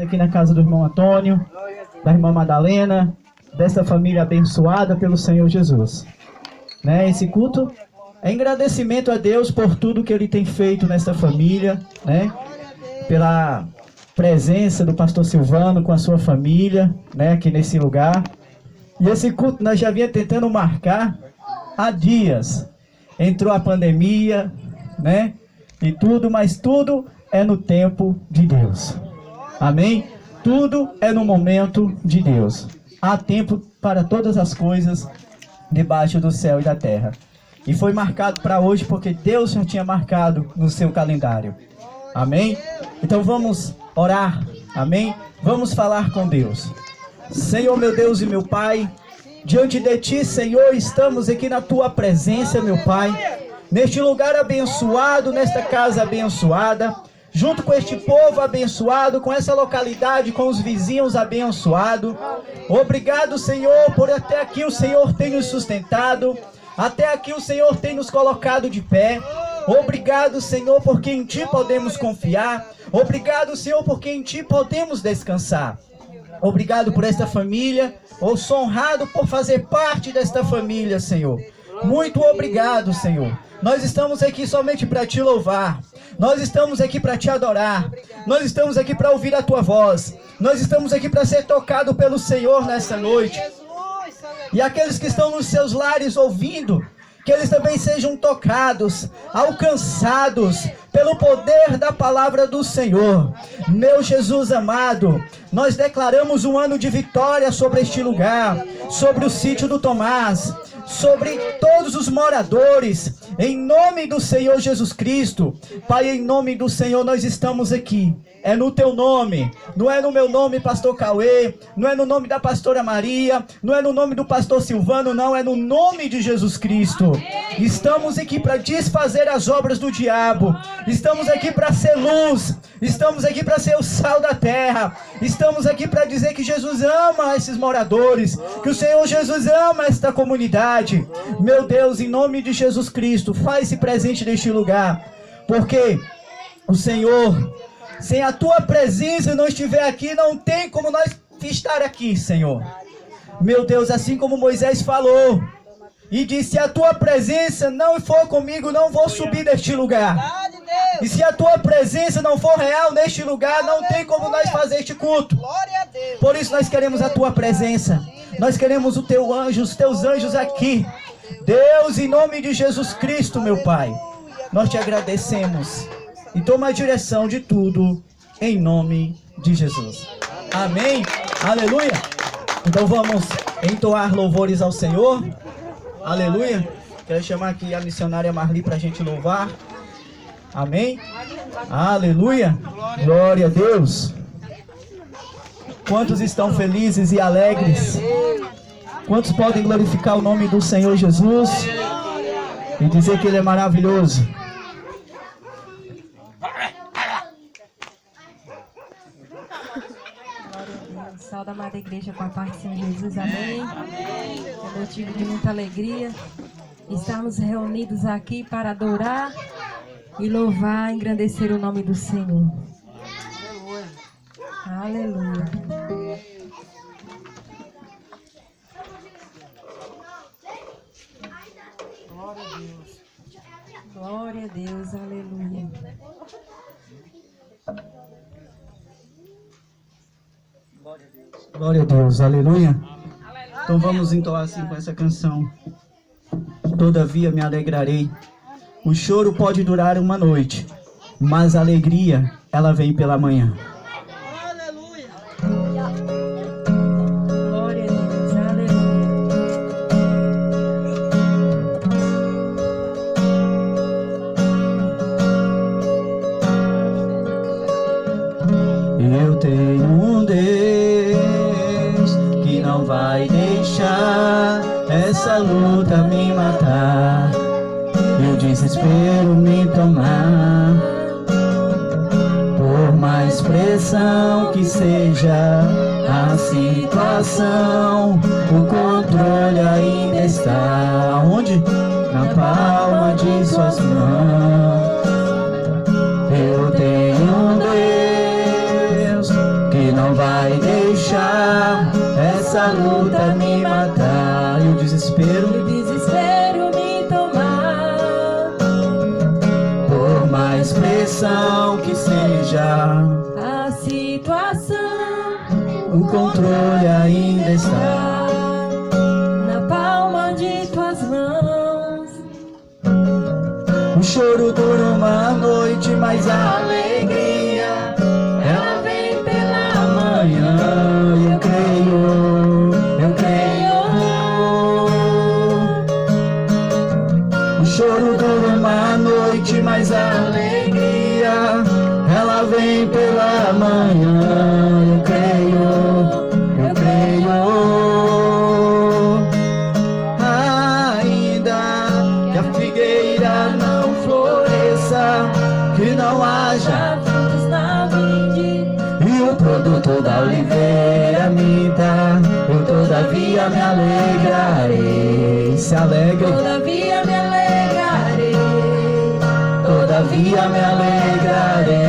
Aqui na casa do irmão Antônio, da irmã Madalena, dessa família abençoada pelo Senhor Jesus. Né? Esse culto é agradecimento a Deus por tudo que Ele tem feito nessa família, né? Pela presença do pastor Silvano com a sua família, né? Aqui nesse lugar. E esse culto nós já vinha tentando marcar há dias. Entrou a pandemia, né? E tudo, mas tudo é no tempo de Deus. Amém? Tudo é no momento de Deus. Há tempo para todas as coisas debaixo do céu e da terra. E foi marcado para hoje porque Deus já tinha marcado no seu calendário. Amém? Então vamos orar. Amém? Vamos falar com Deus. Senhor, meu Deus e meu Pai, diante de Ti, Senhor, estamos aqui na Tua presença, meu Pai, neste lugar abençoado, nesta casa abençoada, junto com este povo abençoado, com essa localidade, com os vizinhos abençoados. Obrigado, Senhor, por até aqui o Senhor tem nos sustentado, até aqui o Senhor tem nos colocado de pé. Obrigado, Senhor, porque em Ti podemos confiar. Obrigado, Senhor, porque em Ti podemos descansar. Obrigado por esta família. Eu sou honrado por fazer parte desta família, Senhor. Muito obrigado, Senhor. Nós estamos aqui somente para Te louvar. Nós estamos aqui para Te adorar. Nós estamos aqui para ouvir a Tua voz. Nós estamos aqui para ser tocado pelo Senhor nessa noite. E aqueles que estão nos seus lares ouvindo, que eles também sejam tocados, alcançados pelo poder da palavra do Senhor. Meu Jesus amado, nós declaramos um ano de vitória sobre este lugar, sobre o sítio do Tomás, sobre todos os moradores, em nome do Senhor Jesus Cristo. Pai, em nome do Senhor nós estamos aqui. É no Teu nome, não é no meu nome, pastor Cauê, não é no nome da pastora Maria, não é no nome do pastor Silvano, não, é no nome de Jesus Cristo. Estamos aqui para desfazer as obras do diabo, estamos aqui para ser luz, estamos aqui para ser o sal da terra, estamos aqui para dizer que Jesus ama esses moradores, que o Senhor Jesus ama esta comunidade. Meu Deus, em nome de Jesus Cristo, faz-se presente neste lugar, porque o Senhor, sem a Tua presença não estiver aqui, não tem como nós estar aqui, Senhor. Meu Deus, assim como Moisés falou e disse: se a Tua presença não for comigo, não vou subir deste lugar. E se a Tua presença não for real neste lugar, não tem como nós fazer este culto. Por isso nós queremos a Tua presença. Nós queremos o Teu anjo, os Teus anjos aqui. Deus, em nome de Jesus Cristo, meu Pai, nós Te agradecemos. E toma a direção de tudo, em nome de Jesus. Amém? Aleluia. Então vamos entoar louvores ao Senhor. Aleluia. Quero chamar aqui a missionária Marli para a gente louvar. Amém? Aleluia. Glória a Deus. Quantos estão felizes e alegres? Quantos podem glorificar o nome do Senhor Jesus e dizer que Ele é maravilhoso? Saúde, amada igreja, com a paz do Senhor Jesus, amém? É motivo de muita alegria estarmos reunidos aqui para adorar e louvar e engrandecer o nome do Senhor. Aleluia. Glória a Deus, aleluia. Glória a Deus, aleluia. Então vamos entoar assim com essa canção. Todavia me alegrarei. O choro pode durar uma noite, mas a alegria, ela vem pela manhã. Glória a Deus, aleluia. Eu tenho um Deus que não vai deixar essa luta me matar e o desespero me tomar. Por mais pressão que seja a situação, o controle ainda está onde? Na palma de suas mãos. Eu tenho um Deus que não vai deixar essa luta me matar. E o desespero me tomar. Por mais pressão que seja, A situação, o controle ainda está na palma de tuas mãos. O choro dura uma noite, mas a alegria ela vem pela manhã. Eu creio, eu creio. O choro dura uma noite, mas a alegria ela vem pela manhã. Eu creio, eu creio. Ainda que a figueira não floresça, que não haja frutos na vide, e o produto da oliveira minta, eu todavia me alegrarei. Se alegre, todavia me alegrarei. todavia me alegrarei.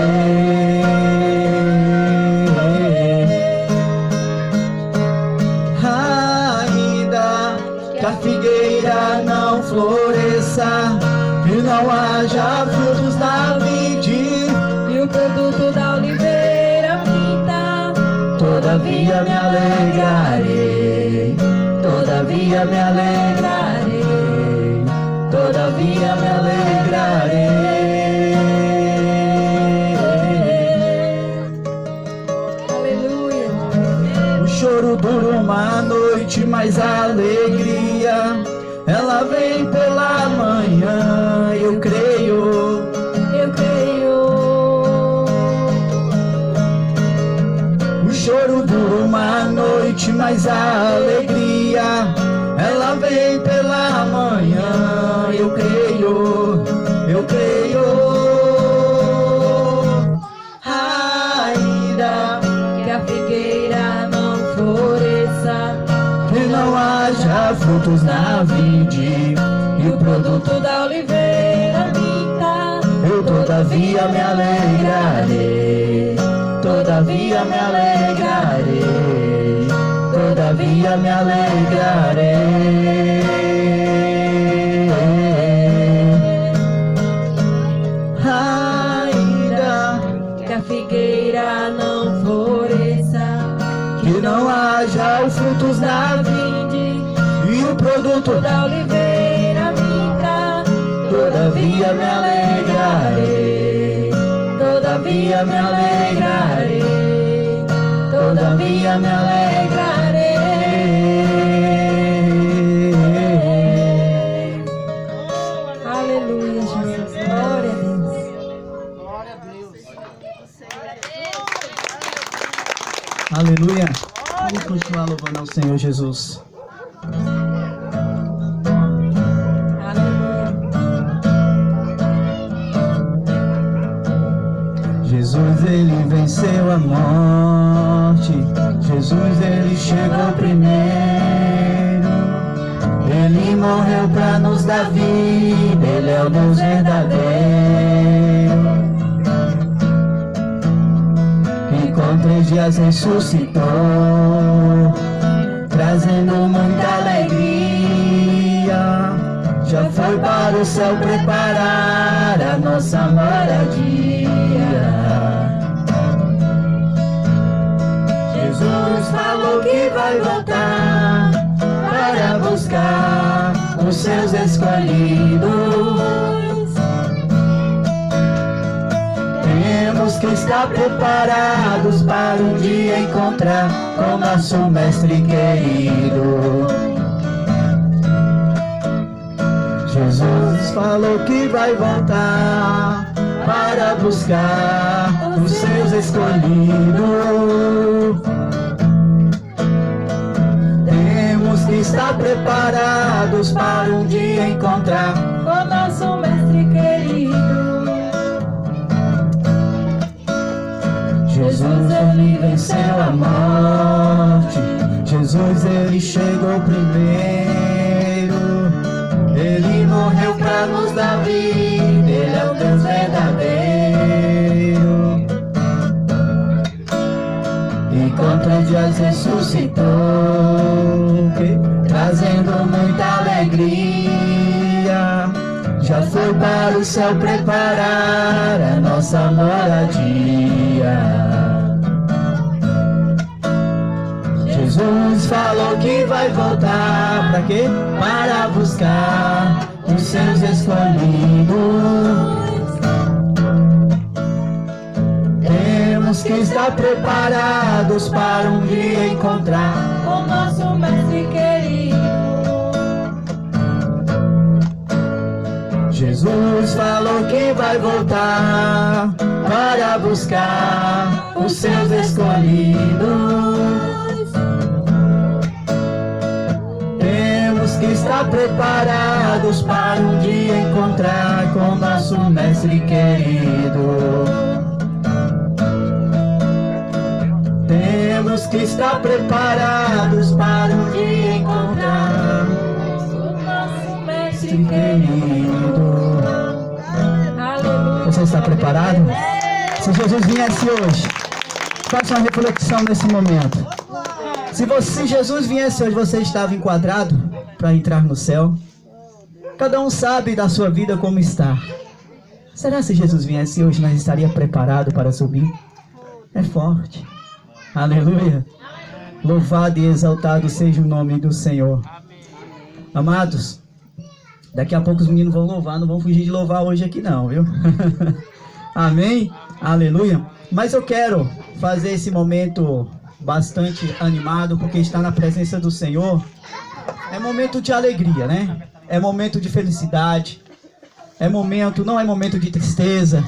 Ainda que a figueira não floresça, que não haja frutos na vide, E o produto da oliveira minta, todavia me alegrarei, todavia me alegrarei, todavia me alegrarei. aleluia. O choro dura uma noite, mas a alegria ela vem pela manhã. Eu creio, Eu creio. o choro dura uma noite, mas a alegria ela vem pela manhã. Eu creio, eu creio. Ainda Que a figueira não floresça, que não haja frutos na vide, e o produto da oliveira minta, eu todavia me alegrarei, todavia me alegrarei, todavia me alegrarei. Ainda que a figueira não floresça, que não haja os frutos na vinde, e o produto da oliveira minta, todavia me alegrarei, todavia me alegrarei, todavia me alegrarei. Aleluia, Jesus. Glória a Deus. Aleluia. Vamos continuar louvando ao Senhor Jesus. Aleluia. Jesus, ele venceu a morte. Jesus, ele chegou primeiro. Ele morreu pra nos dar vida. Ele é o Deus verdadeiro. E com 3 dias ressuscitou, trazendo muita alegria. Já foi para o céu preparar a nossa moradia. Jesus falou que vai voltar para buscar os seus escolhidos. Temos que estar preparados para um dia encontrar com nosso mestre querido. Jesus falou que vai voltar para buscar os seus escolhidos. Temos que estar preparados para um dia encontrar O nosso mestre querido. Jesus, ele venceu a morte. Jesus, ele chegou primeiro. Ele morreu pra nos dar vida. Ele é o Deus verdadeiro. E enquanto dias ressuscitou, trazendo muita alegria. Já foi para o céu preparar a nossa moradia. Jesus falou que vai voltar, pra quê? Para buscar os seus escolhidos. Temos que estar preparados para um dia encontrar o nosso mestre querido. Jesus falou que vai voltar para buscar os seus escolhidos. Temos que estar preparados para um dia encontrar com nosso mestre querido. Temos que estar preparados para um dia encontrar O nosso mestre querido. Aleluia. Você está preparado? Se Jesus viesse hoje, faça uma reflexão nesse momento. Se Jesus viesse hoje, você estava enquadrado para entrar no céu? Cada um sabe da sua vida como está. Será se Jesus viesse hoje, nós estaria preparado para subir? É forte. Aleluia. Louvado e exaltado seja o nome do Senhor. Amados, daqui a pouco os meninos vão louvar, não vão fugir de louvar hoje aqui não, viu? Amém? Aleluia. Mas eu quero fazer esse momento bastante animado, porque estar na presença do Senhor é momento de alegria, né? É momento de felicidade. Não é momento de tristeza.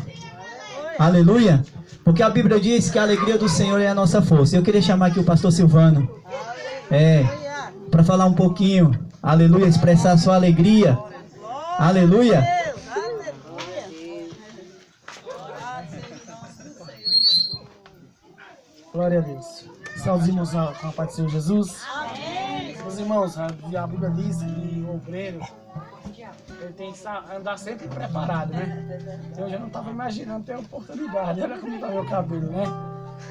Aleluia. Porque a Bíblia diz que a alegria do Senhor é a nossa força. Eu queria chamar aqui o pastor Silvano, para falar um pouquinho, aleluia, expressar a sua alegria. Aleluia. Glória a Deus. Estamos irmãos com a paz do Senhor Jesus. Meus irmãos, a Bíblia diz que o obreiro ele tem que andar sempre preparado, né? Eu já não estava imaginando ter a oportunidade. Olha como está meu cabelo, né?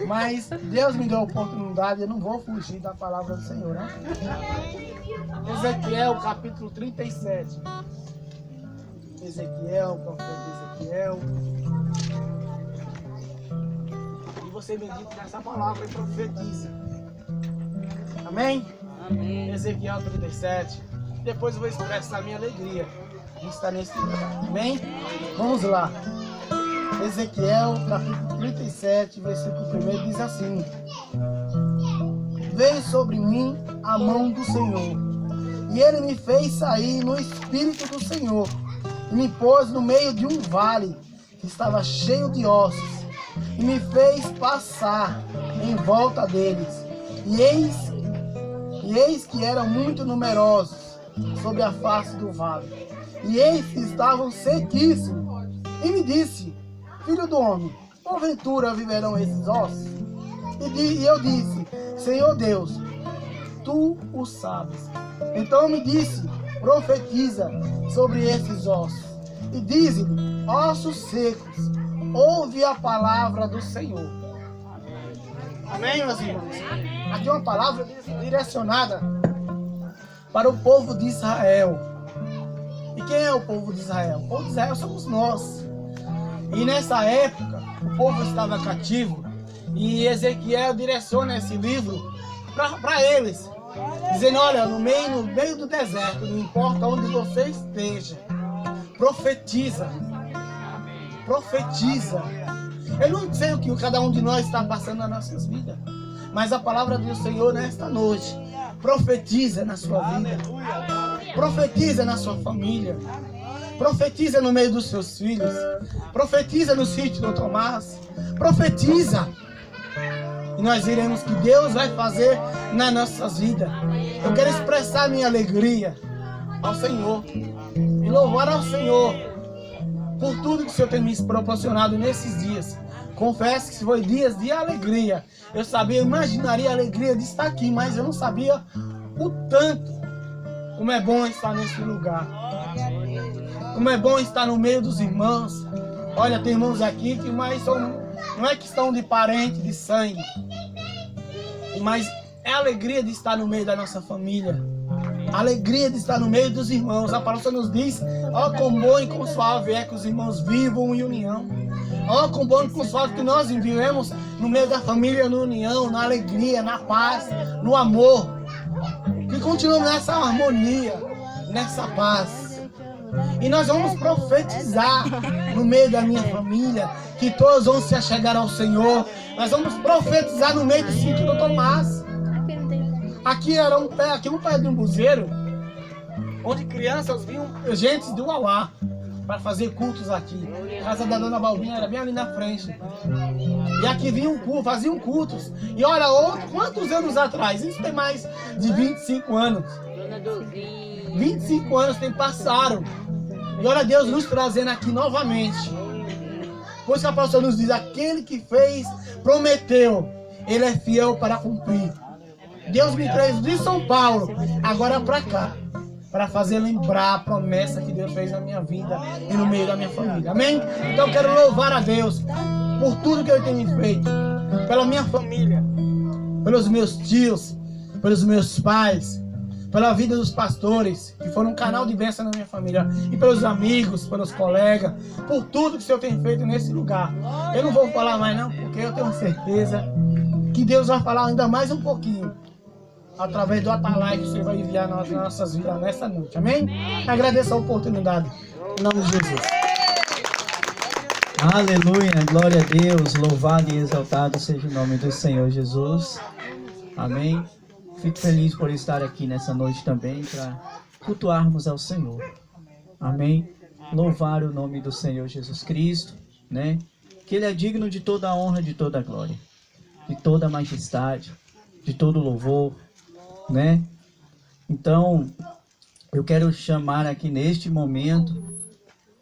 Mas Deus me deu a oportunidade e eu não vou fugir da palavra do Senhor, né? Ezequiel, capítulo 37. Ezequiel, profeta Ezequiel. E você bendito nessa palavra e profetiza. Amém? Amém. Ezequiel 37. Depois eu vou expressar a minha alegria de estar nesse lugar. Amém? Vamos lá. Ezequiel, capítulo 37, versículo 1 diz assim: Veio sobre mim a mão do Senhor, e ele me fez sair no espírito do Senhor, e me pôs no meio de um vale que estava cheio de ossos, e me fez passar em volta deles. E eis que eram muito numerosos sobre a face do vale, e eis que estavam sequíssimos. E me disse: Filho do homem, porventura viverão esses ossos? E eu disse: Senhor Deus, tu o sabes. Então me disse: profetiza sobre esses ossos, e dize-lhe: ossos secos, ouve a palavra do Senhor. Amém, meus irmãos? Aqui é uma palavra direcionada para o povo de Israel. E quem é o povo de Israel? O povo de Israel somos nós. E nessa época, o povo estava cativo, e Ezequiel direciona esse livro para eles, dizendo: olha, no meio do deserto, não importa onde você esteja, profetiza. Profetiza. Eu não sei o que cada um de nós está passando nas nossas vidas, mas a palavra do Senhor nesta noite profetiza na sua vida, profetiza na sua família, profetiza no meio dos seus filhos, profetiza no sítio do Tomás, profetiza. E nós iremos que Deus vai fazer nas nossas vidas. Eu quero expressar minha alegria ao Senhor e louvar ao Senhor por tudo que o Senhor tem me proporcionado nesses dias. Confesso que foi dias de alegria. Eu imaginaria a alegria de estar aqui, mas eu não sabia o tanto como é bom estar nesse lugar. Como é bom estar no meio dos irmãos. Olha, tem irmãos aqui que não é questão de parente, de sangue, Mas é a alegria de estar no meio da nossa família. A alegria de estar no meio dos irmãos. A palavra nos diz: ó, quão bom e quão suave é que os irmãos vivam em união. Ó, quão bom e quão suave que nós vivemos no meio da família, na união, na alegria, na paz, no amor. Que continuamos nessa harmonia, nessa paz. E nós vamos profetizar no meio da minha família que todos vão se achegar ao Senhor. Nós vamos profetizar no meio do sítio do Tomás. Aqui era um pé de um buzeiro, onde crianças vinham, gente do Uauá, para fazer cultos aqui. A casa da Dona Balbinha era bem ali na frente. E aqui faziam cultos. E olha, quantos anos atrás? Isso tem mais de 25 anos. 25 anos passaram. E olha Deus nos trazendo aqui novamente. Pois que a palavra nos diz: aquele que fez, prometeu, ele é fiel para cumprir. Deus me traz de São Paulo, agora para cá, para fazer lembrar a promessa que Deus fez na minha vida e no meio da minha família. Amém? Então eu quero louvar a Deus por tudo que Ele tem me feito, pela minha família, pelos meus tios, pelos meus pais, pela vida dos pastores, que foram um canal de bênção na minha família, e pelos amigos, pelos colegas, por tudo que o Senhor tem feito nesse lugar. Eu não vou falar mais não, porque eu tenho certeza que Deus vai falar ainda mais um pouquinho, através do Atalai que você vai enviar nas nossas vidas nessa noite. Amém? Agradeço a oportunidade. Em nome de Jesus. Aleluia, glória a Deus, louvado e exaltado seja o nome do Senhor Jesus. Amém. Fico feliz por estar aqui nessa noite também para cultuarmos ao Senhor. Amém. Louvar o nome do Senhor Jesus Cristo, né? Que Ele é digno de toda a honra, de toda a glória, de toda a majestade, de todo o louvor, né? Então, eu quero chamar aqui neste momento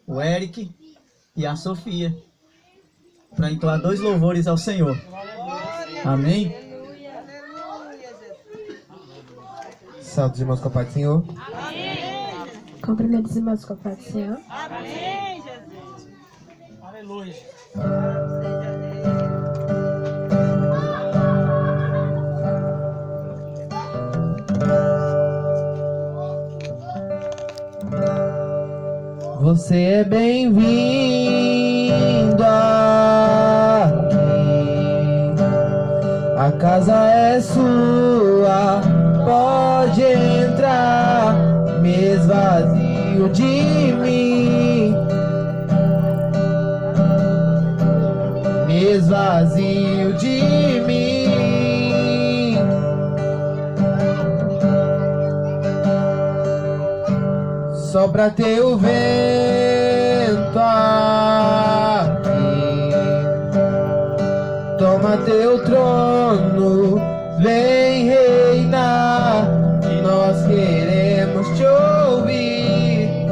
o Eric e a Sofia para entoar 2 louvores ao Senhor. Amém? Salve os irmãos com a paz do Senhor. Cumprimento os irmãos com a paz do Senhor. Amém, Jesus. Aleluia. Você é bem-vindo aqui. A casa é sua, pode entrar. Me esvazio de mim, me esvazio de mim. Sopra teu vento aqui, toma teu trono, vem reinar. Nós queremos te ouvir,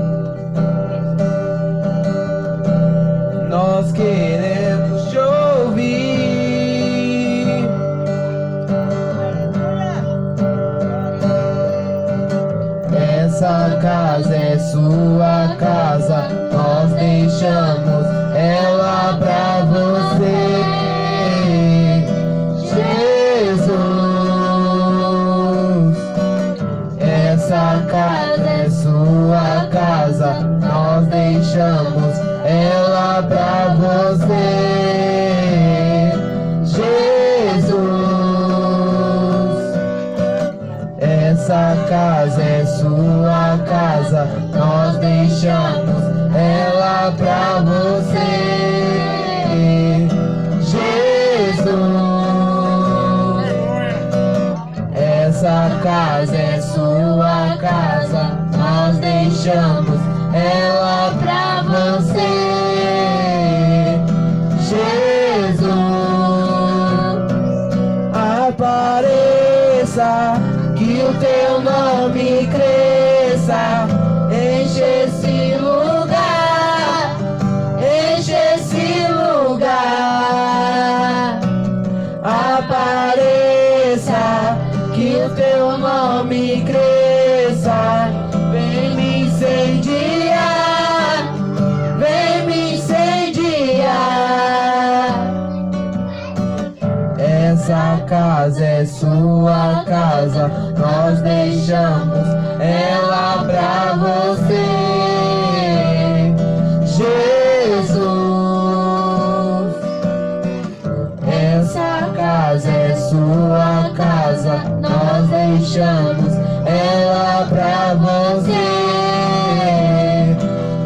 nós queremos te ouvir. Essa casa é sua casa, nós deixamos ela pra você, Jesus. Essa casa é sua casa, nós deixamos ela pra você, Jesus. Essa casa é sua casa, nós deixamos ela pra você, Jesus. Essa casa é sua casa, nós deixamos ela pra você, Jesus. Apareça, que o teu nome cresça, enche esse lugar, enche esse lugar. Apareça, que o teu nome cresça, vem me incendiar, vem me incendiar. Essa casa casa é sua casa, nós deixamos ela pra você. Jesus, essa casa é sua casa, nós deixamos ela pra você.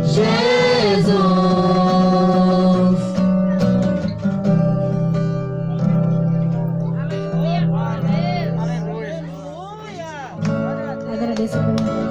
Jesus, agradeço a Deus.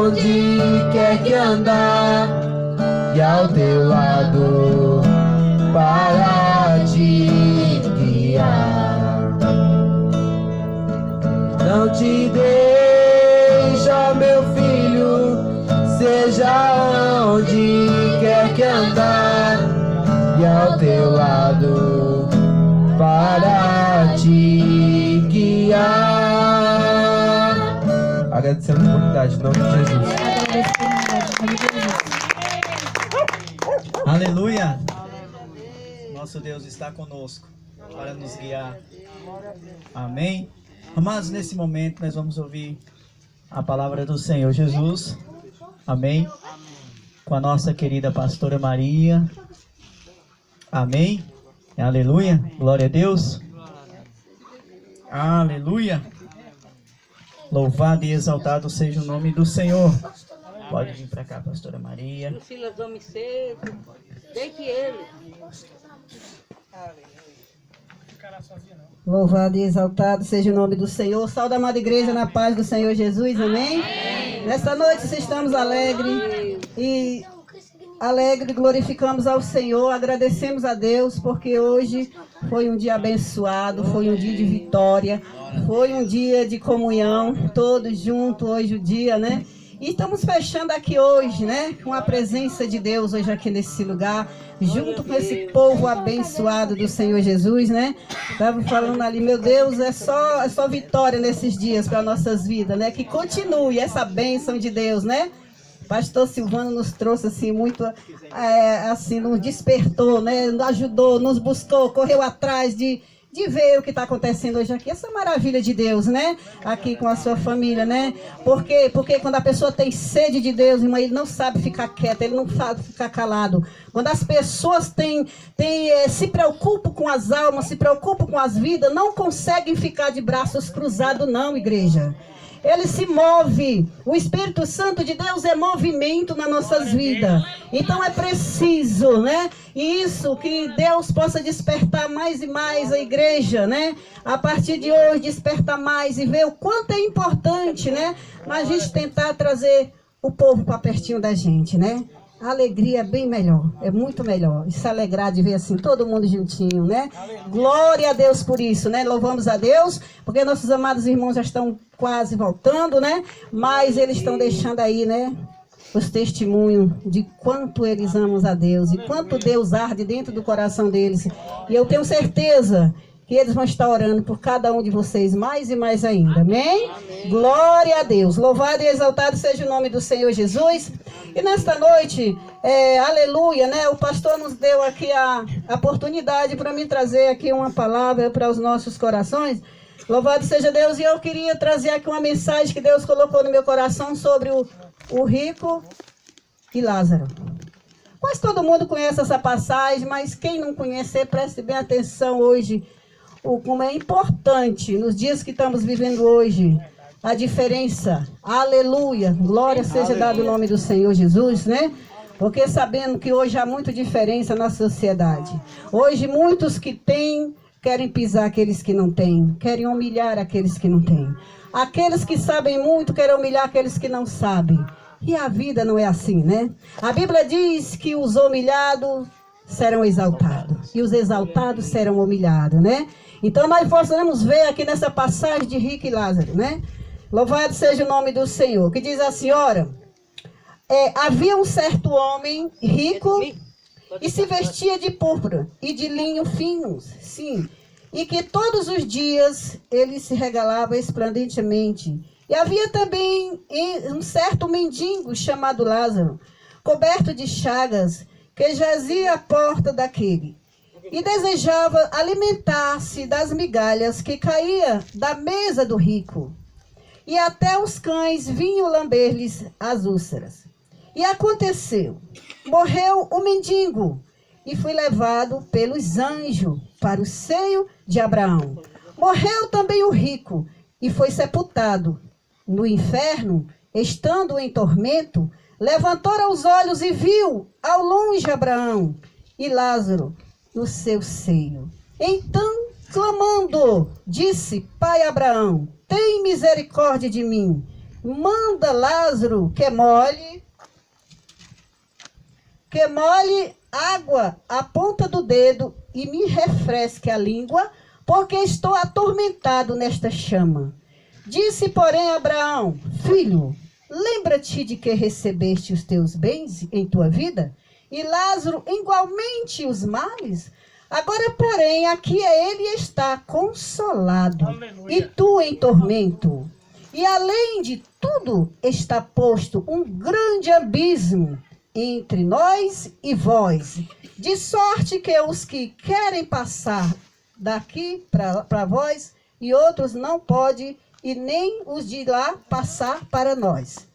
onde quer que andar, e ao teu lado para te guiar. Não te deixa, meu filho, seja onde quer que andar, e ao teu lado para te guiar. Agradecendo a oportunidade, em nome de Jesus. Aleluia! Nosso Deus está conosco para nos guiar. Amém? Amados, nesse momento nós vamos ouvir a palavra do Senhor Jesus. Amém? Com a nossa querida pastora Maria. Amém? Aleluia! Glória a Deus! Aleluia! Louvado e exaltado seja o nome do Senhor. Pode vir para cá, pastora Maria. O Silas homem cedo. Deixe ele. Louvado e exaltado seja o nome do Senhor. Saúde a amada igreja na paz do Senhor Jesus, amém? Nesta noite estamos alegres e glorificamos ao Senhor, agradecemos a Deus, porque hoje foi um dia abençoado, foi um dia de vitória, foi um dia de comunhão, todos juntos hoje o dia, né? E estamos fechando aqui hoje, né, com a presença de Deus hoje aqui nesse lugar, junto com esse povo abençoado do Senhor Jesus, né? Estava falando ali, meu Deus, é só vitória nesses dias para nossas vidas, né? Que continue essa bênção de Deus, né? Pastor Silvano nos trouxe assim muito, assim, nos despertou, né? Nos ajudou, nos buscou, correu atrás de ver o que está acontecendo hoje aqui, essa maravilha de Deus, né? Aqui com a sua família, né? Porque quando a pessoa tem sede de Deus, irmã, ele não sabe ficar quieto, ele não sabe ficar calado. Quando as pessoas se preocupam com as almas, se preocupam com as vidas, não conseguem ficar de braços cruzados, não, igreja. Ele se move. O Espírito Santo de Deus é movimento nas nossas vidas. Então é preciso, né? E isso, que Deus possa despertar mais e mais a igreja, né? A partir de hoje, despertar mais e ver o quanto é importante, né? A gente tentar trazer o povo para pertinho da gente, né? A alegria é bem melhor, é muito melhor. E se alegrar de ver assim, todo mundo juntinho, né? Glória a Deus por isso, né? Louvamos a Deus, porque nossos amados irmãos já estão quase voltando, né? Mas eles estão deixando aí, né? Os testemunhos de quanto eles amam a Deus e quanto Deus arde dentro do coração deles. E eu tenho certeza que eles vão estar orando por cada um de vocês mais e mais ainda. Amém? Glória a Deus. Louvado e exaltado seja o nome do Senhor Jesus. E nesta noite, aleluia, né? O pastor nos deu aqui a oportunidade para me trazer aqui uma palavra para os nossos corações. Louvado seja Deus. E eu queria trazer aqui uma mensagem que Deus colocou no meu coração sobre o rico e Lázaro. Quase todo mundo conhece essa passagem, mas quem não conhecer, preste bem atenção hoje. Como é importante nos dias que estamos vivendo hoje, a diferença, aleluia, glória seja dado o nome do Senhor Jesus, né? Porque sabendo que hoje há muita diferença na sociedade. Hoje muitos que têm querem pisar aqueles que não têm, querem humilhar aqueles que não têm. Aqueles que sabem muito querem humilhar aqueles que não sabem. E a vida não é assim, né? A Bíblia diz que os humilhados serão exaltados e os exaltados serão humilhados, né? Então nós podemos ver aqui nessa passagem de rico e Lázaro, né? Louvado seja o nome do Senhor, que diz a senhora, havia um certo homem rico e se vestia de púrpura e de linho finos, sim, e que todos os dias ele se regalava esplendentemente. E havia também um certo mendigo chamado Lázaro, coberto de chagas, que jazia à porta daquele, e desejava alimentar-se das migalhas que caía da mesa do rico. E até os cães vinham lamber-lhes as úlceras. E aconteceu, morreu o mendigo, e foi levado pelos anjos para o seio de Abraão. Morreu também o rico, e foi sepultado. No inferno, estando em tormento, levantou os olhos e viu ao longe Abraão e Lázaro no seu seio. Então, clamando, disse: Pai Abraão, tem misericórdia de mim. Manda Lázaro que molhe água à ponta do dedo e me refresque a língua, porque estou atormentado nesta chama. Disse, porém, Abraão: Filho, lembra-te de que recebeste os teus bens em tua vida, e Lázaro igualmente os males. Agora, porém, aqui ele está consolado, aleluia, e tu em tormento. E além de tudo, está posto um grande abismo entre nós e vós, de sorte que os que querem passar daqui para vós, e outros não podem, e nem os de lá passar para nós.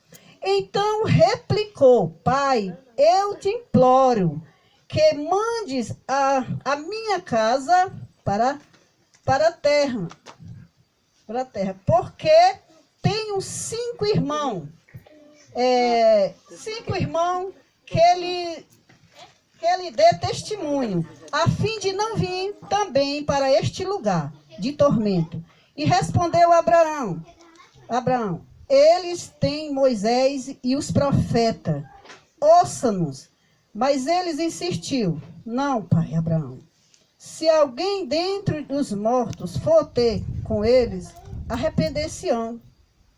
Então replicou: Pai, eu te imploro que mandes a minha casa para a terra, porque tenho 5 irmãos, 5 irmãos que ele dê testemunho, a fim de não vir também para este lugar de tormento. E respondeu Abraão, eles têm Moisés e os profetas, ouça-nos. Mas eles insistiu, não, pai Abraão, se alguém dentre dos mortos for ter com eles, arrepender-se-ão.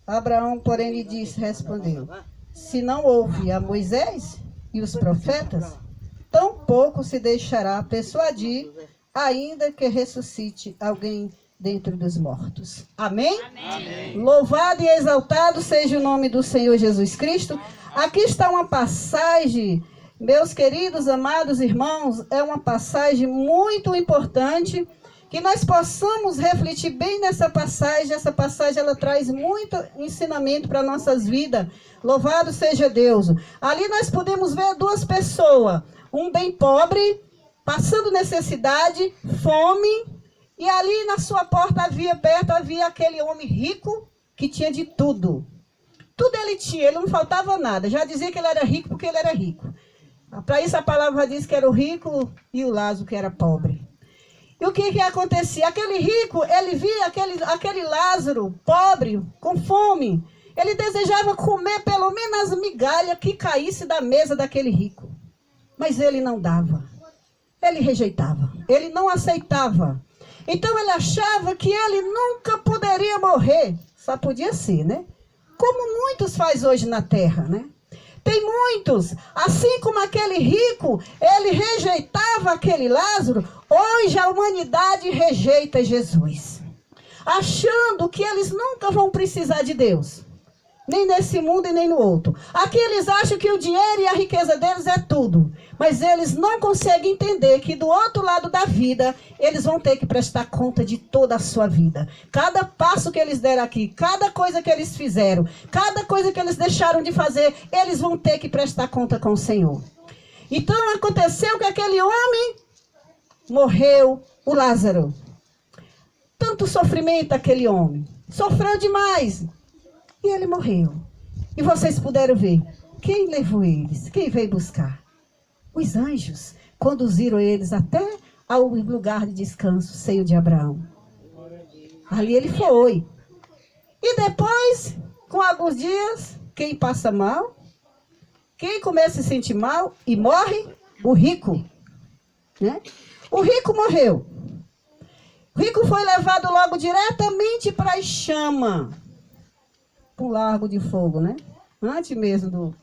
Abraão, porém, lhe disse, respondeu, se não ouve a Moisés e os profetas, tampouco se deixará persuadir, ainda que ressuscite alguém dentro dos mortos. Amém? Amém? Louvado e exaltado seja o nome do Senhor Jesus Cristo. Aqui está uma passagem, meus queridos, amados irmãos, é uma passagem muito importante, que nós possamos refletir bem nessa passagem. Essa passagem, ela traz muito ensinamento para nossas vidas. Louvado seja Deus. Ali nós podemos ver 2 pessoas, um bem pobre, passando necessidade, fome, e ali na sua porta perto havia aquele homem rico, que tinha de tudo. Tudo ele tinha, ele não faltava nada. Já dizia que ele era rico porque ele era rico. Para isso a palavra diz que era o rico e o Lázaro que era pobre. E o que acontecia? Aquele rico, ele via aquele Lázaro pobre, com fome. Ele desejava comer pelo menos as migalhas que caísse da mesa daquele rico. Mas ele não dava. Ele rejeitava. Ele não aceitava. Então ele achava que ele nunca poderia morrer. Só podia ser, né? Como muitos faz hoje na terra, né? Tem muitos, assim como aquele rico, ele rejeitava aquele Lázaro, hoje a humanidade rejeita Jesus, achando que eles nunca vão precisar de Deus, nem nesse mundo e nem no outro. Aqui eles acham que o dinheiro e a riqueza deles é tudo, mas eles não conseguem entender que do outro lado da vida, eles vão ter que prestar conta de toda a sua vida. Cada passo que eles deram aqui, cada coisa que eles fizeram, cada coisa que eles deixaram de fazer, eles vão ter que prestar conta com o Senhor. Então aconteceu que aquele homem morreu, o Lázaro. Tanto sofrimento aquele homem, sofreu demais. E ele morreu. E vocês puderam ver, quem levou eles? Quem veio buscar? Os anjos conduziram eles até ao lugar de descanso, seio de Abraão. Ali ele foi. E depois, com alguns dias, quem passa mal? Quem começa a se sentir mal e morre? O rico. Né? O rico morreu. O rico foi levado logo diretamente para as chamas. Para o largo de fogo, né? Antes mesmo do...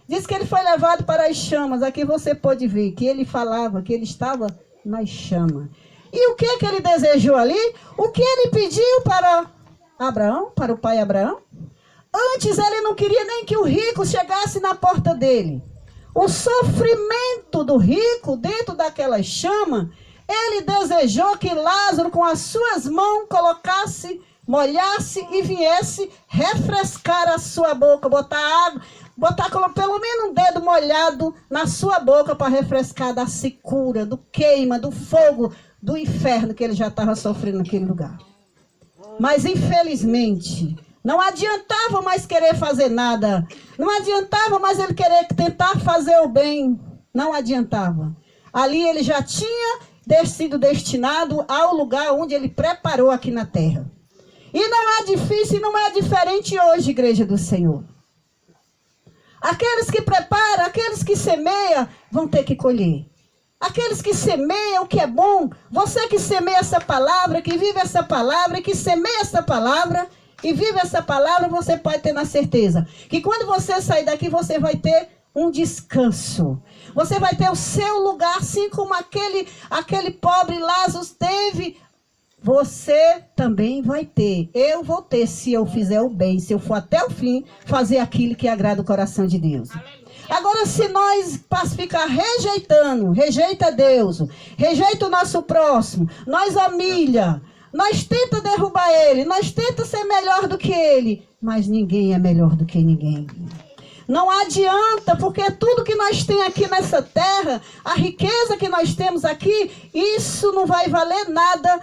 Diz que ele foi levado para as chamas. Aqui você pode ver que ele falava que ele estava nas chamas. E o que ele desejou ali? O que ele pediu para Abraão, para o pai Abraão? Antes ele não queria nem que o rico chegasse na porta dele. O sofrimento do rico dentro daquela chama, ele desejou que Lázaro com as suas mãos colocasse, molhasse e viesse refrescar a sua boca, botar água, botar pelo menos um dedo molhado na sua boca para refrescar da secura, do queima, do fogo, do inferno que ele já estava sofrendo naquele lugar. Mas infelizmente, não adiantava mais querer fazer nada, não adiantava mais ele querer tentar fazer o bem, não adiantava. Ali ele já tinha sido destinado ao lugar onde ele preparou aqui na terra. E não é difícil, não é diferente hoje, igreja do Senhor. Aqueles que preparam, aqueles que semeiam, vão ter que colher. Aqueles que semeiam o que é bom, você que semeia essa palavra, que vive essa palavra, que semeia essa palavra e vive essa palavra, você pode ter na certeza que quando você sair daqui, você vai ter um descanso. Você vai ter o seu lugar, assim como aquele pobre Lázaro teve. Você também vai ter. Eu vou ter, se eu fizer o bem, se eu for até o fim, fazer aquilo que agrada o coração de Deus. Agora, se nós ficar rejeita Deus, rejeita o nosso próximo, nós humilha, nós tenta derrubar ele, nós tenta ser melhor do que ele, mas ninguém é melhor do que ninguém. Não adianta, porque tudo que nós temos aqui nessa terra, a riqueza que nós temos aqui, isso não vai valer nada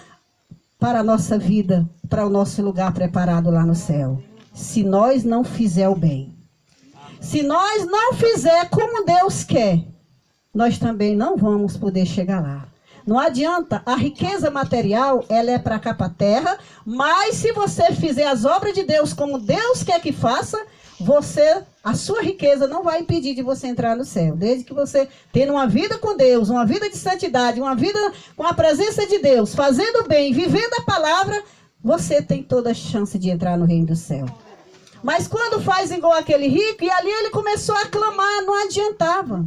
para a nossa vida, para o nosso lugar preparado lá no céu, se nós não fizer o bem. Se nós não fizer como Deus quer, nós também não vamos poder chegar lá. Não adianta, a riqueza material, ela é para cá, para a terra, mas se você fizer as obras de Deus como Deus quer que faça, a sua riqueza não vai impedir de você entrar no céu. Desde que você tenha uma vida com Deus, uma vida de santidade, uma vida com a presença de Deus, fazendo bem, vivendo a palavra, você tem toda a chance de entrar no reino do céu. Mas quando faz igual aquele rico, e ali ele começou a clamar, não adiantava.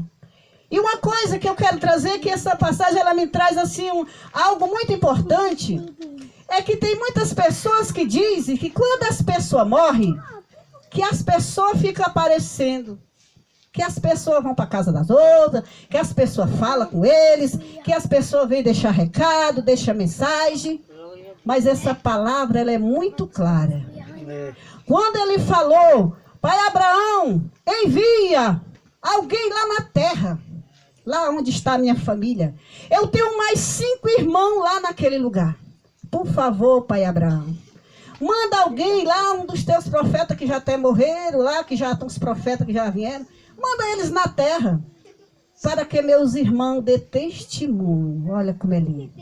E uma coisa que eu quero trazer, que essa passagem ela me traz assim algo muito importante, é que tem muitas pessoas que dizem que quando as pessoas morrem, que as pessoas ficam aparecendo, que as pessoas vão para a casa das outras, que as pessoas falam com eles, que as pessoas vêm deixar recado, deixar mensagem. Mas essa palavra ela é muito clara. Quando ele falou, pai Abraão, envia alguém lá na terra, lá onde está a minha família. Eu tenho mais 5 irmãos lá naquele lugar. Por favor, pai Abraão, manda alguém lá, um dos teus profetas que já até morreram lá, que já estão os profetas que já vieram. Manda eles na terra, para que meus irmãos dê testemunho. Olha como é lindo.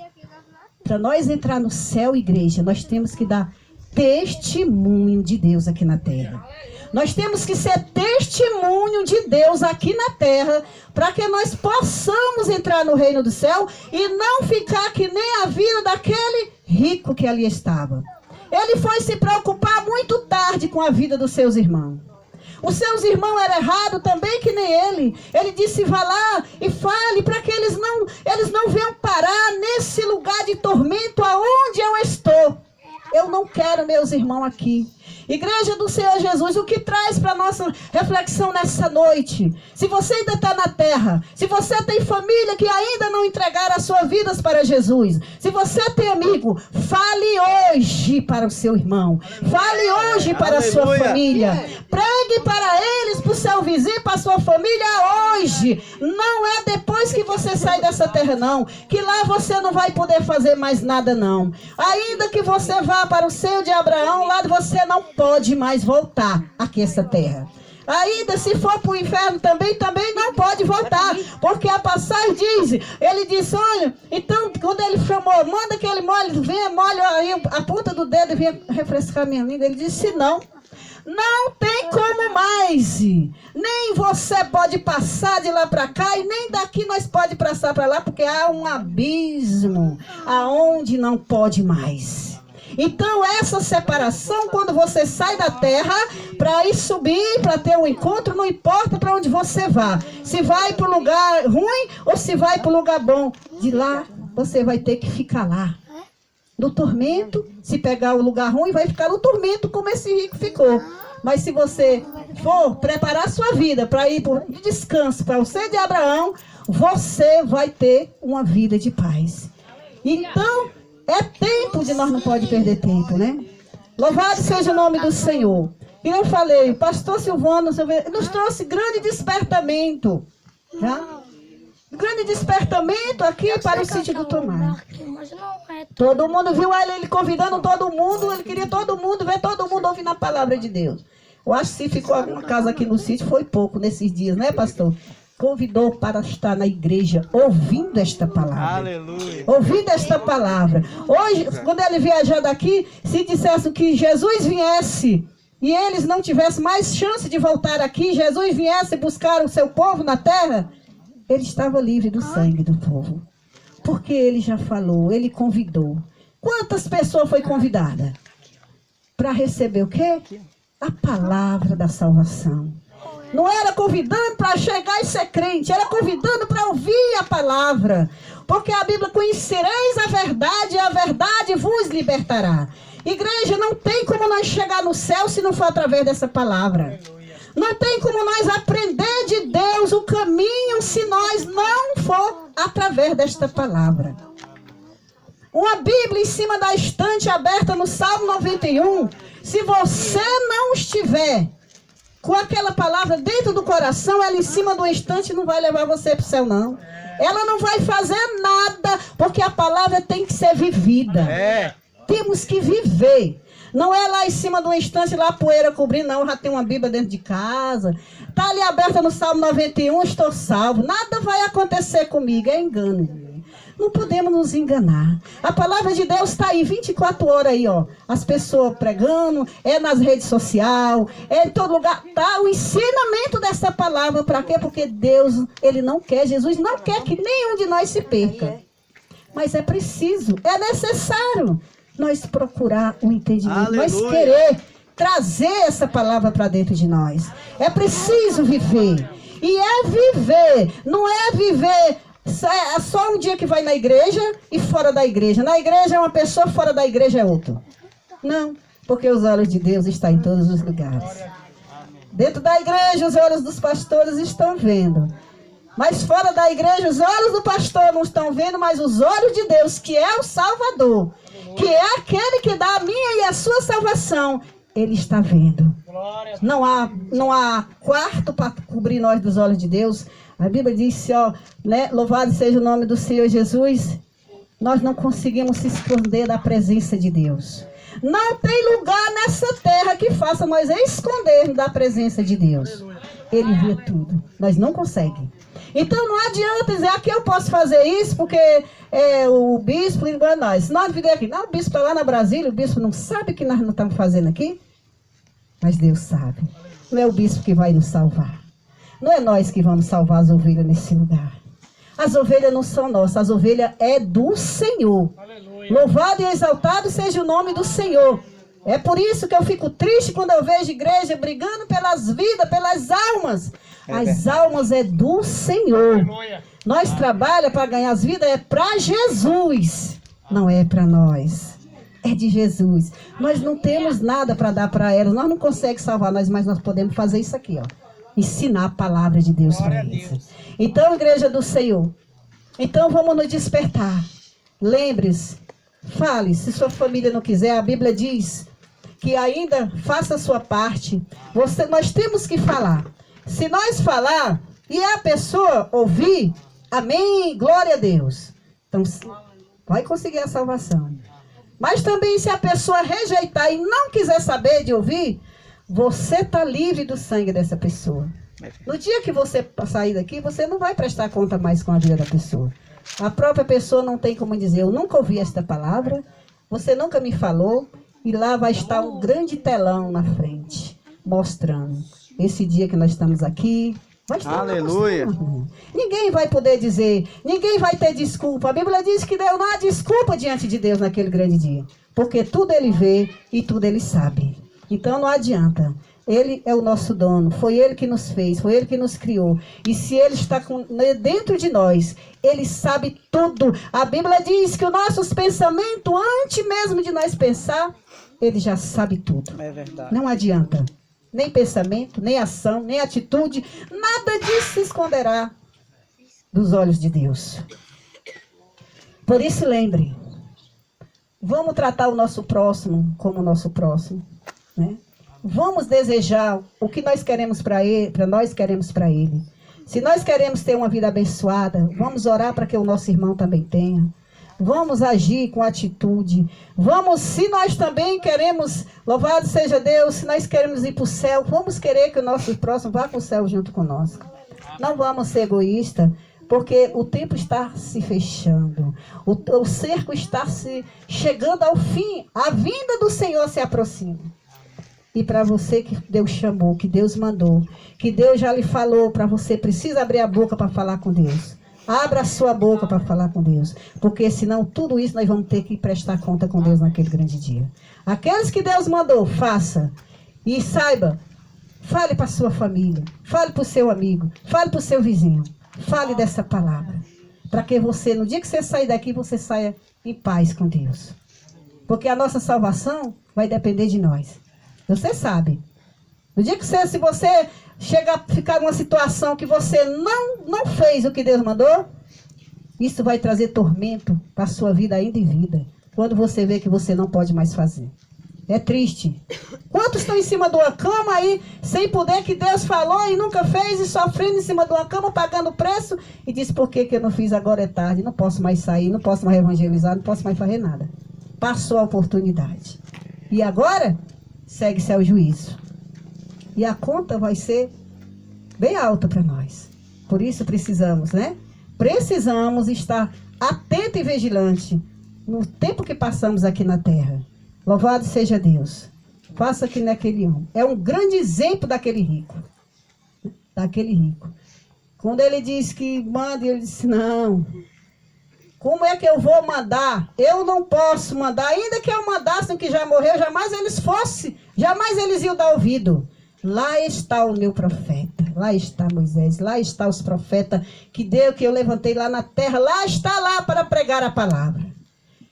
Para nós entrar no céu, igreja, nós temos que dar testemunho de Deus aqui na terra. Nós temos que ser testemunho de Deus aqui na terra, para que nós possamos entrar no reino do céu e não ficar que nem a vida daquele rico que ali estava. Ele foi se preocupar muito tarde com a vida dos seus irmãos. Os seus irmãos eram errados também que nem ele. Ele disse, vá lá e fale para que eles não venham parar nesse lugar de tormento aonde eu estou. Eu não quero meus irmãos aqui. Igreja do Senhor Jesus, o que traz para a nossa reflexão nessa noite? Se você ainda está na terra, se você tem família que ainda não entregaram as suas vidas para Jesus, se você tem amigo, fale hoje para o seu irmão, fale hoje para a sua família, pregue para eles, para o seu vizinho, para a sua família hoje. Não é depois que você sai dessa terra não, que lá você não vai poder fazer mais nada não. Ainda que você vá para o seio de Abraão, lá você não pode mais voltar aqui essa terra. Ainda se for para o inferno também não pode voltar, porque a passagem diz, ele disse, olha, então quando ele chamou, manda que ele molhe, venha, molhe aí a ponta do dedo e venha refrescar minha língua. Ele disse, não tem como mais, nem você pode passar de lá para cá e nem daqui nós pode passar para lá, porque há um abismo aonde não pode mais. Então essa separação, quando você sai da terra para ir subir, para ter um encontro, não importa para onde você vá, se vai para um lugar ruim ou se vai para um lugar bom, de lá você vai ter que ficar lá no tormento. Se pegar o lugar ruim, vai ficar no tormento como esse rico ficou. Mas se você for preparar sua vida para ir de descanso para o seio de Abraão, você vai ter uma vida de paz. Então é tempo de nós não pode perder tempo, né? Louvado seja o nome do Senhor. E eu falei, pastor Silvano nos trouxe grande despertamento. Tá? Grande despertamento aqui para o sítio do Tomar. Todo mundo viu ele convidando todo mundo, ele queria todo mundo, ver todo mundo ouvindo a palavra de Deus. Eu acho que se ficou alguma casa aqui no sítio, foi pouco nesses dias, né, pastor? Convidou para estar na igreja ouvindo esta palavra. Aleluia. Ouvindo esta palavra. Hoje, quando ele viajar daqui, se dissesse que Jesus viesse e eles não tivessem mais chance de voltar aqui, Jesus viesse buscar o seu povo na terra, ele estava livre do sangue do povo. Porque ele já falou, ele convidou. Quantas pessoas foi convidada? Para receber o quê? A palavra da salvação. Não era convidando para chegar e ser crente, era convidando para ouvir a palavra. Porque a Bíblia, conhecereis a verdade vos libertará. Igreja, não tem como nós chegar no céu se não for através dessa palavra. Não tem como nós aprender de Deus o caminho se nós não for através desta palavra. Uma Bíblia em cima da estante aberta no Salmo 91, se você não estiver com aquela palavra dentro do coração, ela em cima do estante não vai levar você para o céu, não. Ela não vai fazer nada, porque a palavra tem que ser vivida. Temos que viver. Não é lá em cima de uma estante, lá a poeira cobrindo, não. Eu já tenho uma Bíblia dentro de casa. Está ali aberta no Salmo 91, estou salvo. Nada vai acontecer comigo, é engano. Não podemos nos enganar. A palavra de Deus está aí 24 horas aí, ó. As pessoas pregando, é nas redes sociais, é em todo lugar. Tá o ensinamento dessa palavra. Para quê? Porque Deus, Ele não quer, Jesus não quer que nenhum de nós se perca. Mas é preciso, é necessário nós procurar o entendimento, nós querer trazer essa palavra para dentro de nós. É preciso viver. E é viver, não é viver é só um dia que vai na igreja e fora da igreja. Na igreja é uma pessoa, fora da igreja é outra. Não, porque os olhos de Deus estão em todos os lugares. Dentro da igreja, os olhos dos pastores estão vendo. Mas fora da igreja, os olhos do pastor não estão vendo, mas os olhos de Deus, que é o Salvador, que é aquele que dá a minha e a sua salvação, Ele está vendo. Não há quarto para cobrir nós dos olhos de Deus. A Bíblia diz, ó, né, louvado seja o nome do Senhor Jesus. Nós não conseguimos se esconder da presença de Deus. Não tem lugar nessa terra que faça nós escondermos da presença de Deus. Ele vê tudo. Nós não conseguimos. Então não adianta dizer, aqui eu posso fazer isso, porque o bispo engana nós. Se nós vier aqui, não, o bispo está lá na Brasília, o bispo não sabe o que nós não estamos fazendo aqui. Mas Deus sabe. Não é o bispo que vai nos salvar. Não é nós que vamos salvar as ovelhas nesse lugar. As ovelhas não são nossas, as ovelhas é do Senhor. Aleluia. Louvado e exaltado seja o nome do Senhor. É por isso que eu fico triste quando eu vejo igreja brigando pelas vidas, pelas almas. As almas é do Senhor. Aleluia. Nós trabalhamos para ganhar as vidas, é para Jesus. Não é para nós. É de Jesus. Nós não temos nada para dar para elas. Nós não conseguimos salvar nós, mas nós podemos fazer isso aqui, ó. Ensinar a palavra de Deus para eles. Então, igreja do Senhor, então vamos nos despertar. Lembre-se, fale, se sua família não quiser, a Bíblia diz que ainda faça a sua parte. Nós temos que falar. Se nós falar e a pessoa ouvir, amém, glória a Deus. Então, vai conseguir a salvação. Mas também se a pessoa rejeitar e não quiser saber de ouvir, você está livre do sangue dessa pessoa. No dia que você sair daqui, você não vai prestar conta mais com a vida da pessoa. A própria pessoa não tem como dizer, eu nunca ouvi esta palavra, você nunca me falou, e lá vai estar um grande telão na frente, mostrando. Esse dia que nós estamos aqui, vai estar aleluia. Ninguém vai poder dizer, ninguém vai ter desculpa. A Bíblia diz que Deus não há desculpa diante de Deus naquele grande dia. Porque tudo Ele vê e tudo Ele sabe. Então não adianta. Ele é o nosso dono. Foi Ele que nos fez. Foi Ele que nos criou. E se Ele está dentro de nós, Ele sabe tudo. A Bíblia diz que os nossos pensamentos, antes mesmo de nós pensar, Ele já sabe tudo. É verdade. Não adianta. Nem pensamento, nem ação, nem atitude. Nada disso se esconderá dos olhos de Deus. Por isso lembre. Vamos tratar o nosso próximo como o nosso próximo. Né? Vamos desejar o que nós queremos para ele, nós queremos para ele. Se nós queremos ter uma vida abençoada, vamos orar para que o nosso irmão também tenha. Vamos agir com atitude. Vamos, se nós também queremos, louvado seja Deus, se nós queremos ir para o céu, vamos querer que o nosso próximo vá para o céu junto conosco. Não vamos ser egoístas, porque o tempo está se fechando. O cerco está se chegando ao fim. A vinda do Senhor se aproxima. E para você que Deus chamou, que Deus mandou, que Deus já lhe falou, para você precisa abrir a boca para falar com Deus. Abra a sua boca para falar com Deus. Porque senão tudo isso nós vamos ter que prestar conta com Deus naquele grande dia. Aqueles que Deus mandou, faça. E saiba, fale para a sua família, fale para o seu amigo, fale para o seu vizinho. Fale dessa palavra. Para que você, no dia que você sair daqui, você saia em paz com Deus. Porque a nossa salvação vai depender de nós. Você sabe. No dia que se você chegar a ficar numa situação que você não fez o que Deus mandou, isso vai trazer tormento para a sua vida ainda em vida. Quando você vê que você não pode mais fazer. É triste. Quantos estão em cima de uma cama aí, sem poder que Deus falou e nunca fez, e sofrendo em cima de uma cama, pagando preço, e diz, por que eu não fiz, agora é tarde, não posso mais sair, não posso mais evangelizar, não posso mais fazer nada. Passou a oportunidade. E agora, segue-se ao juízo. E a conta vai ser bem alta para nós. Por isso precisamos, né? Precisamos estar atento e vigilante no tempo que passamos aqui na terra. Louvado seja Deus. Faça que naquele homem. É um grande exemplo daquele rico. Daquele rico. Quando ele disse que manda, ele disse, não. Como é que eu vou mandar? Eu não posso mandar. Ainda que eu mandasse o que já morreu, jamais eles iam dar ouvido. Lá está o meu profeta. Lá está Moisés. Lá está os profetas que eu levantei lá na terra. Lá está lá para pregar a palavra.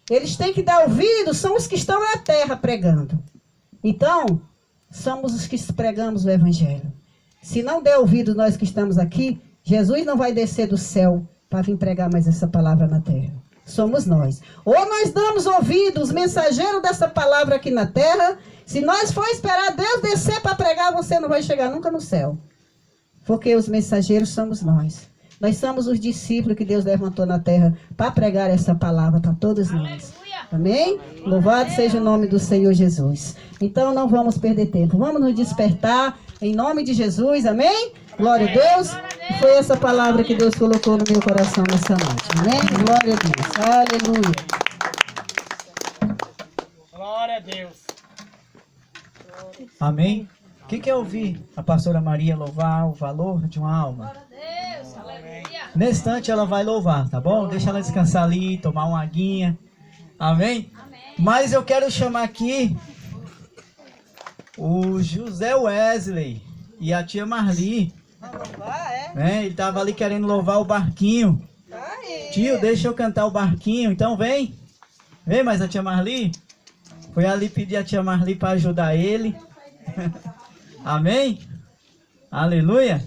Eles têm que dar ouvido, são os que estão na terra pregando. Então, somos os que pregamos o evangelho. Se não der ouvido nós que estamos aqui, Jesus não vai descer do céu para vir pregar mais essa palavra na terra. Somos nós. Ou nós damos ouvido, os mensageiros dessa palavra aqui na terra. Se nós for esperar Deus descer para pregar, você não vai chegar nunca no céu. Porque os mensageiros somos nós. Nós somos os discípulos que Deus levantou na terra para pregar essa palavra para todos nós. Amém? Louvado seja o nome do Senhor Jesus. Então não vamos perder tempo. Vamos nos despertar em nome de Jesus. Amém? Glória a Deus. Foi essa palavra que Deus colocou no meu coração nessa noite. Amém? Glória a Deus. Aleluia. Glória a Deus. Amém? O que é ouvir a pastora Maria louvar o valor de uma alma? Nesse instante ela vai louvar, tá bom? Deixa ela descansar ali, tomar uma aguinha. Amém? Mas eu quero chamar aqui o José Wesley e a tia Marli. Né? Ele estava ali querendo louvar o barquinho. Tio, deixa eu cantar o barquinho. Então vem. Vem, mas a tia Marli foi ali pedir a tia Marli para ajudar ele. Amém? Aleluia.